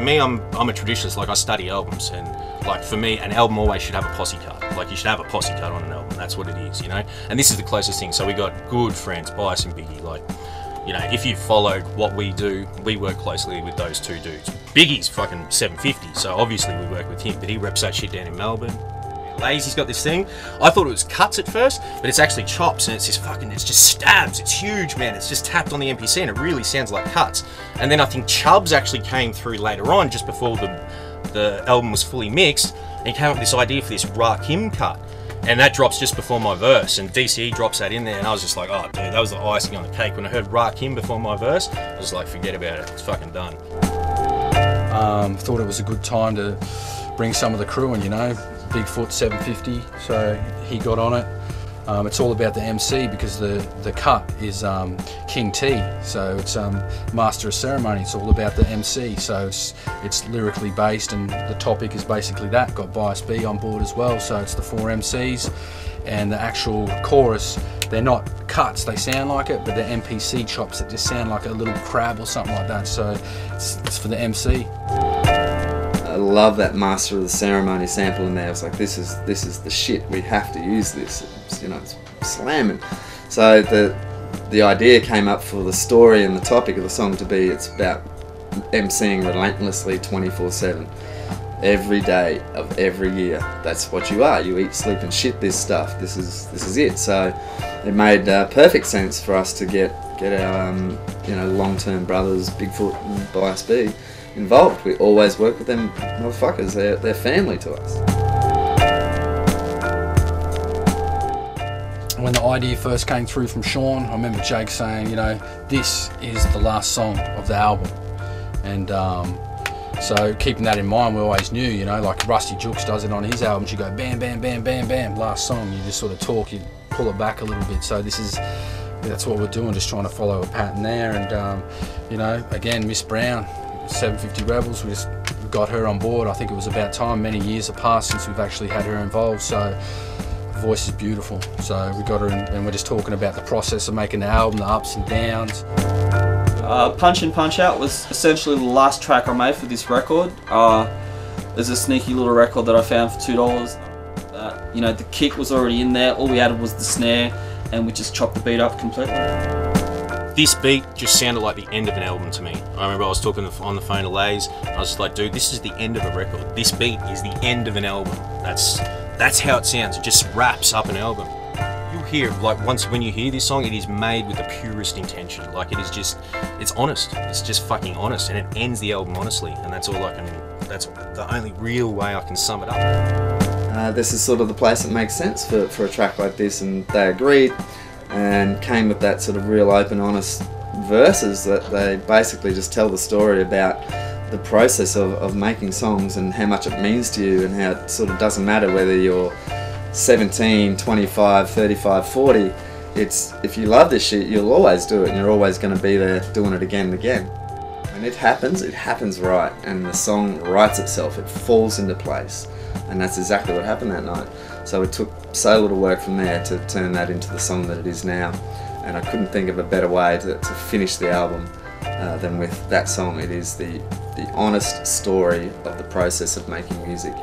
me, I'm a traditionalist. Like, I study albums, and like for me, an album always should have a posse cut. Like, you should have a posse cut on an album. That's what it is, you know. And this is the closest thing. So we got good friends, BIZ and Biggie. Like, you know, if you've followed what we do, we work closely with those two dudes. Biggie's fucking 750, so obviously we work with him. But he reps that shit down in Melbourne. Lazy's got this thing. I thought it was cuts at first, but it's actually chops, and it's just fucking, it's just stabs. It's huge, man. It's just tapped on the MPC, and it really sounds like cuts. And then I think Chubbs actually came through later on, just before the album was fully mixed, and he came up with this idea for this Rakim cut, and that drops just before my verse, and DCE drops that in there, and I was just like, oh dude, that was the icing on the cake. When I heard Rakim before my verse, I was like, forget about it, it's fucking done. Thought it was a good time to bring some of the crew in, you know. Bigfoot 750, so he got on it. It's all about the MC because the cut is King T, so it's Master of Ceremony. It's all about the MC, so it's lyrically based, and the topic is basically that. Got BIZ B on board as well, so it's the 4 MCs, and the actual chorus, they're not cuts, they sound like it, but they're MPC chops that just sound like a little crab or something like that, so it's for the MC. I love that Master of the Ceremony sample in there. I was like, this is the shit. We have to use this. It's, you know, it's slamming. So the idea came up for the story and the topic of the song to be, it's about emceeing relentlessly 24/7, every day of every year. That's what you are. You eat, sleep, and shit this stuff. This is it. So it made perfect sense for us to get our you know, long-term brothers Bigfoot and BIZ B involved. We always work with them motherfuckers. They're family to us. When the idea first came through from Sean, I remember Jake saying, you know, this is the last song of the album. And so keeping that in mind, we always knew, you know, like Rusty Jukes does it on his albums, you go bam, bam, bam, bam, bam, last song, you just sort of talk, you pull it back a little bit. So that's what we're doing, just trying to follow a pattern there. And you know, again, Miss Brown, 750 Rebels, we just got her on board. I think it was about time. Many years have passed since we've actually had her involved, so her voice is beautiful. So we got her in, and we're just talking about the process of making the album, the ups and downs. Punch In Punch Out was essentially the last track I made for this record. There's a sneaky little record that I found for $2. You know, the kick was already in there, all we added was the snare, and we just chopped the beat up completely. This beat just sounded like the end of an album to me. I remember I was talking on the phone to Lays, I was just like, dude, this is the end of a record. This beat is the end of an album. That's how it sounds. It just wraps up an album. You'll hear, like, when you hear this song, it is made with the purest intention. Like, it is just, it's honest. It's just fucking honest, and it ends the album honestly, and that's the only real way I can sum it up. This is sort of the place that makes sense for a track like this, and they agreed and came with that sort of real open, honest verses that they basically just tell the story about the process of making songs and how much it means to you, and how it sort of doesn't matter whether you're 17, 25, 35, 40. It's, if you love this shit, you'll always do it, and you're always going to be there doing it again and again. When it happens right, and the song writes itself, it falls into place. And that's exactly what happened that night. So it took so little work from there to turn that into the song that it is now. And I couldn't think of a better way to finish the album than with that song. It is the honest story of the process of making music.